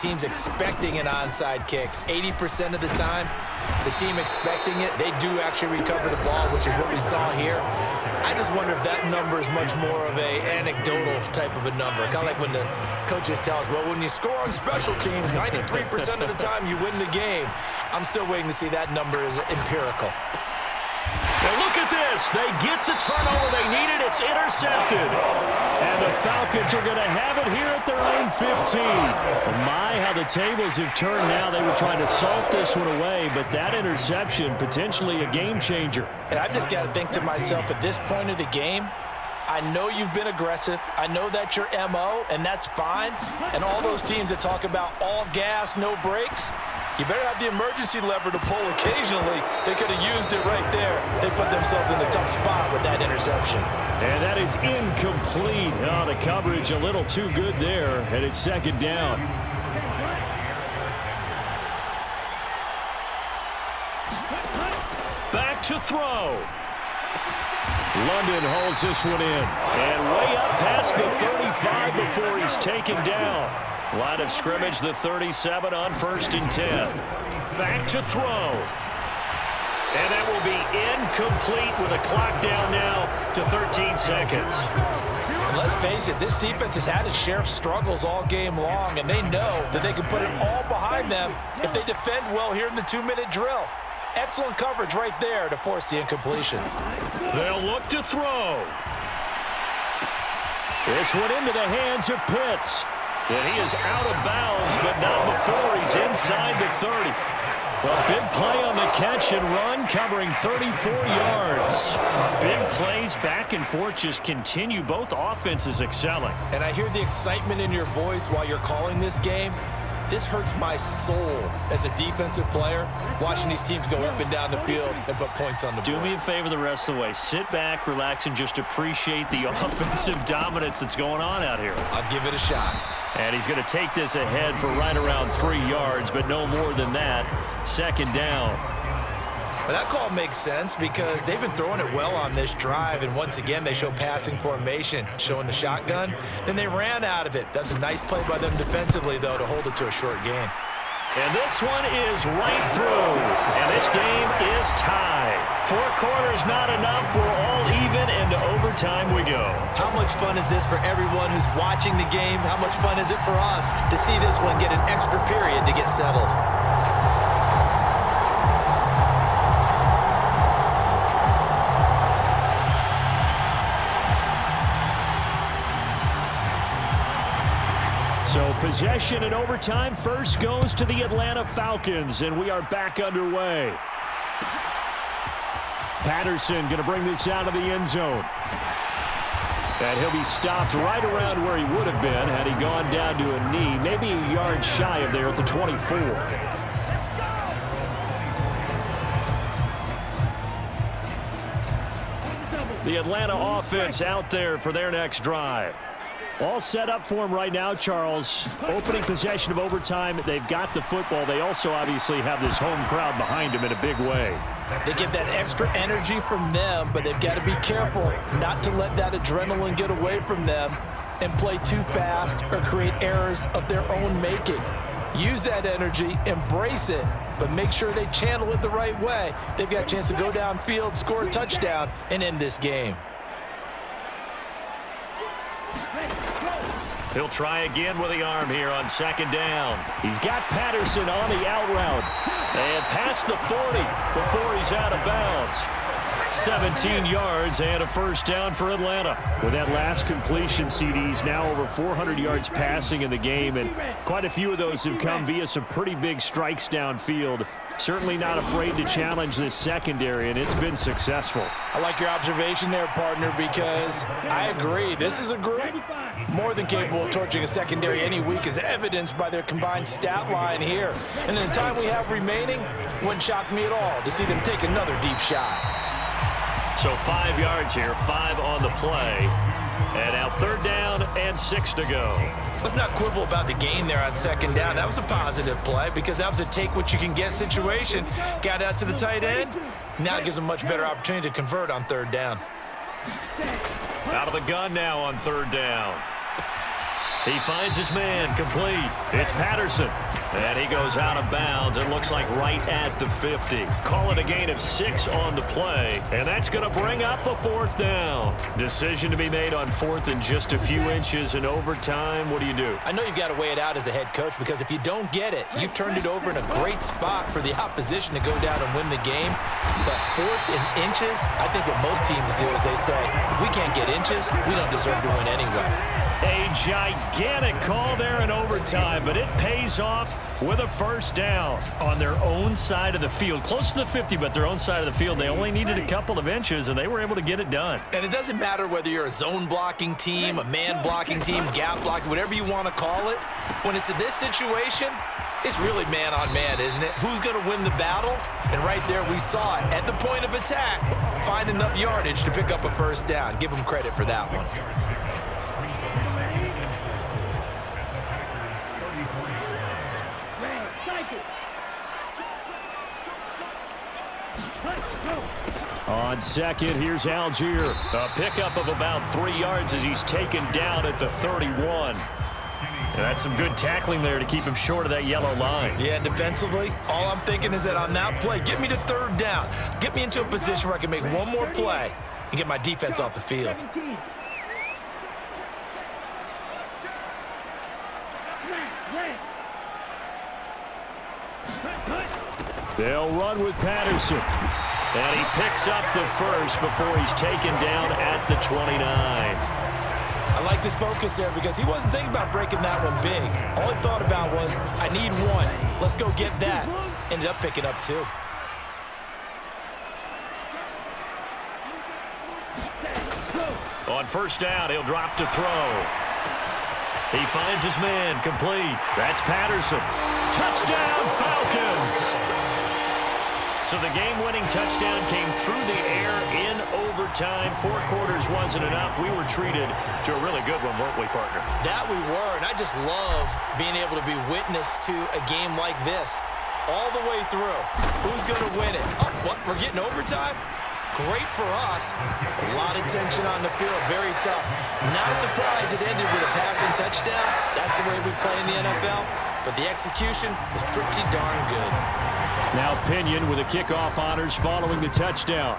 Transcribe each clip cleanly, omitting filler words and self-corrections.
Team's expecting an onside kick. 80% of the time, the team expecting it, they do actually recover the ball, which is what we saw here. I just wonder if that number is much more of a anecdotal type of a number. Kind of like when the coaches tell us, well, when you score on special teams, 93% of the time you win the game. I'm still waiting to see that number is empirical. Now look at this. They get the turnover they needed. It's intercepted. And the Falcons are going to have it here at their own 15. My, how the tables have turned now. They were trying to salt this one away, but that interception, potentially a game changer. And I just got to think to myself, at this point of the game, I know you've been aggressive. I know that's your MO, and that's fine. And all those teams that talk about all gas, no brakes, you better have the emergency lever to pull occasionally. They could have used it right there. They put themselves in a tough spot with that interception. And that is incomplete. Oh, the coverage a little too good there, and it's second down. Back to throw. London holds this one in. And way up past the 35 before he's taken down. Line of scrimmage, the 37 on 1st and 10. Back to throw. And that will be incomplete with a clock down now to 13 seconds. And let's face it, this defense has had its share of struggles all game long, and they know that they can put it all behind them if they defend well here in the 2-minute drill. Excellent coverage right there to force the incompletion. They'll look to throw. This one into the hands of Pitts. And he is out of bounds, but not before he's inside the 30. Well, big play on the catch and run, covering 34 yards. Big plays back and forth just continue. Both offenses excelling. And I hear the excitement in your voice while you're calling this game. This hurts my soul as a defensive player, watching these teams go up and down the field and put points on the board. Do me a favor the rest of the way. Sit back, relax, and just appreciate the offensive dominance that's going on out here. I'll give it a shot. And he's going to take this ahead for right around 3 yards, but no more than that. Second down. But that call makes sense because they've been throwing it well on this drive, and once again they show passing formation, showing the shotgun. Then they ran out of it. That's a nice play by them defensively, though, to hold it to a short game. And this one is right through. And this game is tied. 4 quarters not enough. We're all even, and to overtime we go. How much fun is this for everyone who's watching the game? How much fun is it for us to see this one get an extra period to get settled? So possession in overtime first goes to the Atlanta Falcons, and we are back underway. Patterson going to bring this out of the end zone. And he'll be stopped right around where he would have been had he gone down to a knee, maybe a yard shy of there at the 24. The Atlanta offense out there for their next drive. All set up for him right now, Charles. Opening possession of overtime. They've got the football. They also obviously have this home crowd behind them in a big way. They get that extra energy from them, but they've got to be careful not to let that adrenaline get away from them and play too fast or create errors of their own making. Use that energy, embrace it, but make sure they channel it the right way. They've got a chance to go downfield, score a touchdown, and end this game. He'll try again with the arm here on second down. He's got Patterson on the out route. And past the 40 before he's out of bounds. 17 yards and a first down for Atlanta. With that last completion, CDs now over 400 yards passing in the game, and quite a few of those have come via some pretty big strikes downfield. Certainly not afraid to challenge this secondary, and it's been successful. I like your observation there, partner, because I agree. This is a group more than capable of torching a secondary any week, as evidenced by their combined stat line here. And in the time we have remaining, wouldn't shock me at all to see them take another deep shot. So 5 yards here, 5 on the play. And now third down and 6 to go. Let's not quibble about the gain there on second down. That was a positive play because that was a take-what-you-can-get situation. Got out to the tight end. Now it gives them a much better opportunity to convert on third down. Out of the gun now on third down. He finds his man, complete. It's Patterson. And he goes out of bounds. It looks like right at the 50. Call it a gain of 6 on the play. And that's going to bring up a 4th down. Decision to be made on 4th and just a few inches in overtime. What do you do? I know you've got to weigh it out as a head coach, because if you don't get it, you've turned it over in a great spot for the opposition to go down and win the game. But 4th and inches, I think what most teams do is they say, if we can't get inches, we don't deserve to win anyway. A gigantic call there in overtime, but it pays off with a 1st down on their own side of the field. Close to the 50, but their own side of the field. They only needed a couple of inches, and they were able to get it done. And it doesn't matter whether you're a zone blocking team, a man blocking team, gap blocking, whatever you want to call it. When it's in this situation, it's really man on man, isn't it? Who's going to win the battle? And right there we saw it. At the point of attack, find enough yardage to pick up a 1st down. Give them credit for that one. On 2nd, here's Algier. A pickup of about 3 yards as he's taken down at the 31. And that's some good tackling there to keep him short of that yellow line. Yeah, defensively, all I'm thinking is that on that play, get me to 3rd down. Get me into a position where I can make one more play and get my defense off the field. They'll run with Patterson. And he picks up the 1st before he's taken down at the 29. I like this focus there because he wasn't thinking about breaking that one big. All he thought about was, I need 1. Let's go get that. Ended up picking up 2. On 1st down, he'll drop to throw. He finds his man, complete. That's Patterson. Touchdown, Falcons! So the game-winning touchdown came through the air in overtime. 4 quarters wasn't enough. We were treated to a really good one, weren't we, partner? That we were, and I just love being able to be witness to a game like this all the way through. Who's going to win it? Oh, what? We're getting overtime? Great for us. A lot of tension on the field. Very tough. Not surprised it ended with a passing touchdown. That's the way we play in the NFL. But the execution was pretty darn good. Now Pinion with the kickoff honors following the touchdown.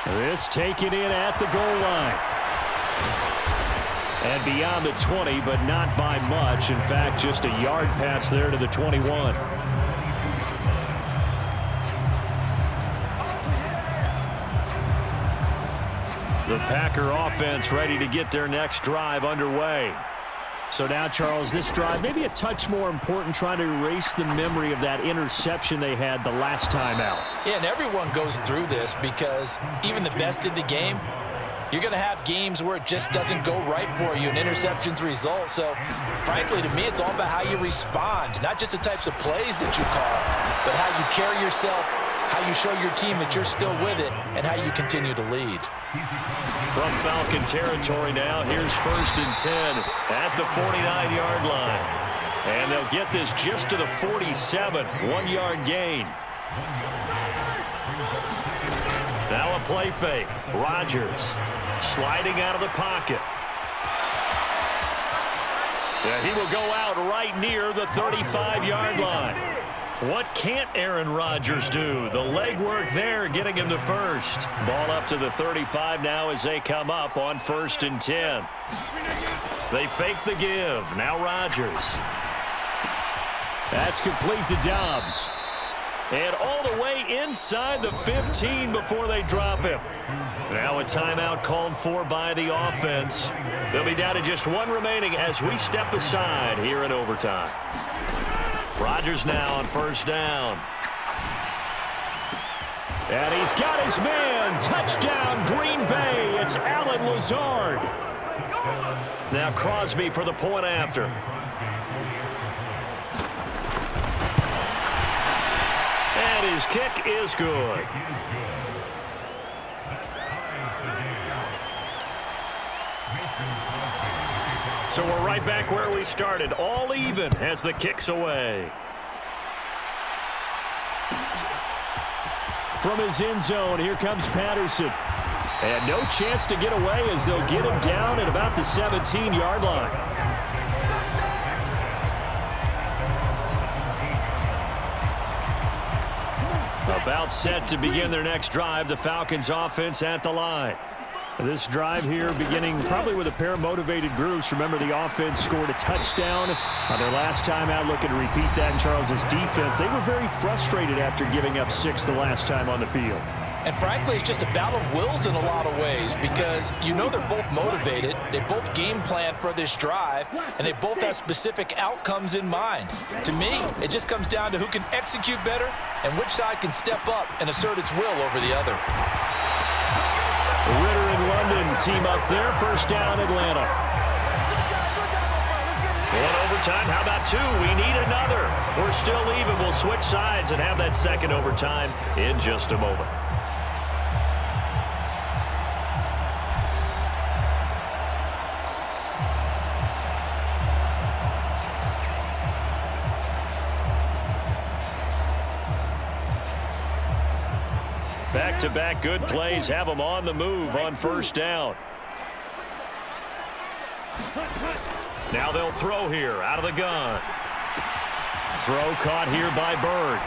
This taken in at the goal line. And beyond the 20, but not by much. In fact, just a yard pass there to the 21. The Packer offense ready to get their next drive underway. So now, Charles, this drive maybe a touch more important, trying to erase the memory of that interception they had the last time out. Yeah, and everyone goes through this because even the best in the game, you're going to have games where it just doesn't go right for you and interceptions result. So, frankly, to me, it's all about how you respond, not just the types of plays that you call, but how you carry yourself, how you show your team that you're still with it, and how you continue to lead. From Falcon territory now, here's 1st and 10 at the 49-yard line. And they'll get this just to the 47, 1-yard gain. Now a play fake. Rodgers sliding out of the pocket. And he will go out right near the 35-yard line. What can't Aaron Rodgers do? The legwork there getting him the 1st. Ball up to the 35 now as they come up on 1st and 10. They fake the give. Now Rodgers. That's complete to Dobbs. And all the way inside the 15 before they drop him. Now a timeout called for by the offense. They'll be down to just 1 remaining as we step aside here in overtime. Rodgers now on 1st down. And he's got his man. Touchdown, Green Bay. It's Allen Lazard. Now Crosby for the point after. And his kick is good. So we're right back where we started, all even as the kick's away. From his end zone, here comes Patterson. And no chance to get away as they'll get him down at about the 17-yard line. About set to begin their next drive, the Falcons offense at the line. This drive here beginning probably with a pair of motivated groups. Remember, the offense scored a touchdown on their last time out, looking to repeat that in Charles's defense. They were very frustrated after giving up 6 the last time on the field. And frankly, it's just a battle of wills in a lot of ways because you know they're both motivated. They both game plan for this drive, and they both have specific outcomes in mind. To me, it just comes down to who can execute better and which side can step up and assert its will over the other. Ritter and London team up there. First down, Atlanta. One overtime. How about 2? We need another. We're still even. We'll switch sides and have that second overtime in just a moment. Back-to-back good plays have them on the move on first down. Now they'll throw here out of the gun. Throw caught here by Bird.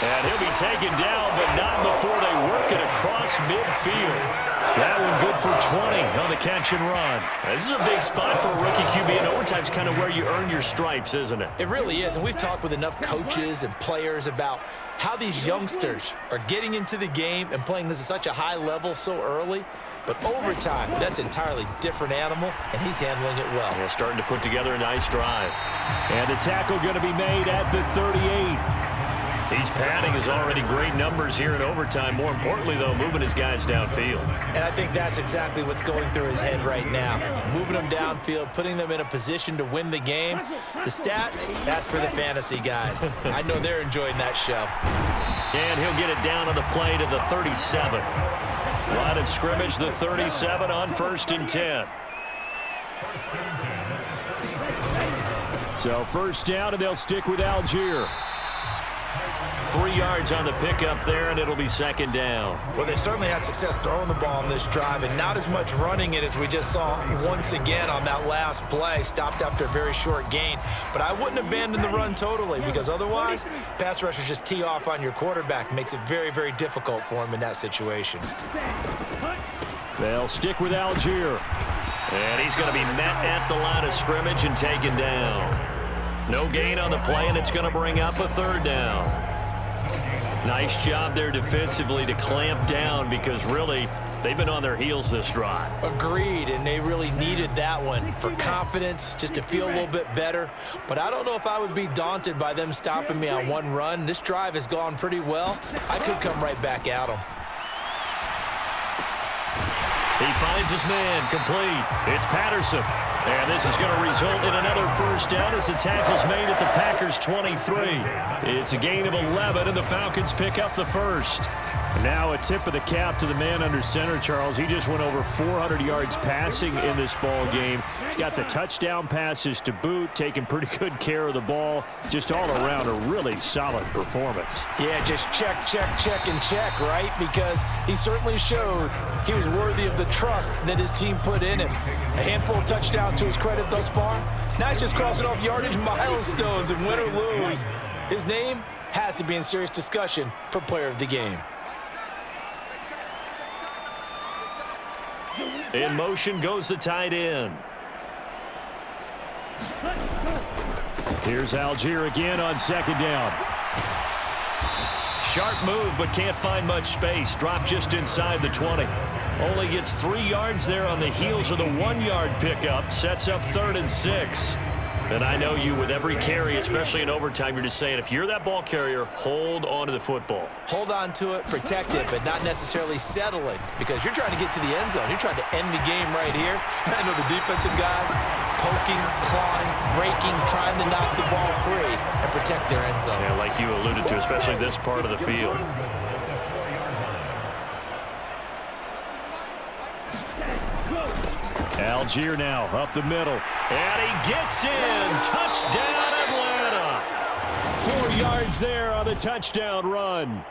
And he'll be taken down, but not before they work it across midfield. That one good for 20 on the catch and run. This is a big spot for a rookie QB, and overtime's kind of where you earn your stripes, isn't it? It really is, and we've talked with enough coaches and players about how these youngsters are getting into the game and playing this at such a high level so early. But overtime, that's an entirely different animal, and he's handling it well. Yeah, starting to put together a nice drive. And the tackle going to be made at the 38. He's padding his already great numbers here in overtime. More importantly, though, moving his guys downfield. And I think that's exactly what's going through his head right now. Moving them downfield, putting them in a position to win the game. The stats, that's for the fantasy guys. I know they're enjoying that show. And he'll get it down on the play to the 37. Line of scrimmage, the 37 on 1st and 10. So first down, and they'll stick with Algier. 3 yards on the pickup there, and it'll be second down. Well, they certainly had success throwing the ball on this drive, and not as much running it as we just saw once again on that last play. Stopped after a very short gain. But I wouldn't abandon the run totally, because otherwise, pass rushers just tee off on your quarterback. Makes it very, very difficult for him in that situation. They'll stick with Algier. And he's going to be met at the line of scrimmage and taken down. No gain on the play, and it's going to bring up a third down. Nice job there defensively to clamp down because really they've been on their heels this drive. Agreed, and they really needed that one for confidence, just to feel a little bit better. But I don't know if I would be daunted by them stopping me on one run. This drive has gone pretty well. I could come right back at them. He finds his man complete. It's Patterson. And this is going to result in another first down as the tackle's made at the Packers' 23. It's a gain of 11, and the Falcons pick up the first. Now a tip of the cap to the man under center, Charles. He just went over 400 yards passing in this ball game. He's got the touchdown passes to boot, taking pretty good care of the ball. Just all around a really solid performance. Yeah, just check, and check, right? Because he certainly showed he was worthy of the trust that his team put in him. A handful of touchdowns to his credit thus far. Now he's just crossing off yardage milestones, and win or lose, his name has to be in serious discussion for player of the game. In motion goes the tight end. Here's Algier again on second down. Sharp move, but can't find much space. Drop just inside the 20. Only gets 3 yards there on the heels of the 1-yard pickup. Sets up 3rd and 6. And I know you, with every carry, especially in overtime, you're just saying, if you're that ball carrier, hold on to the football. Hold on to it, protect it, but not necessarily settling, because you're trying to get to the end zone. You're trying to end the game right here. And I know the defensive guys poking, clawing, raking, trying to knock the ball free and protect their end zone. Yeah, like you alluded to, especially this part of the field. Algier now up the middle. And he gets in. Touchdown, Atlanta. 4 yards there on the touchdown run.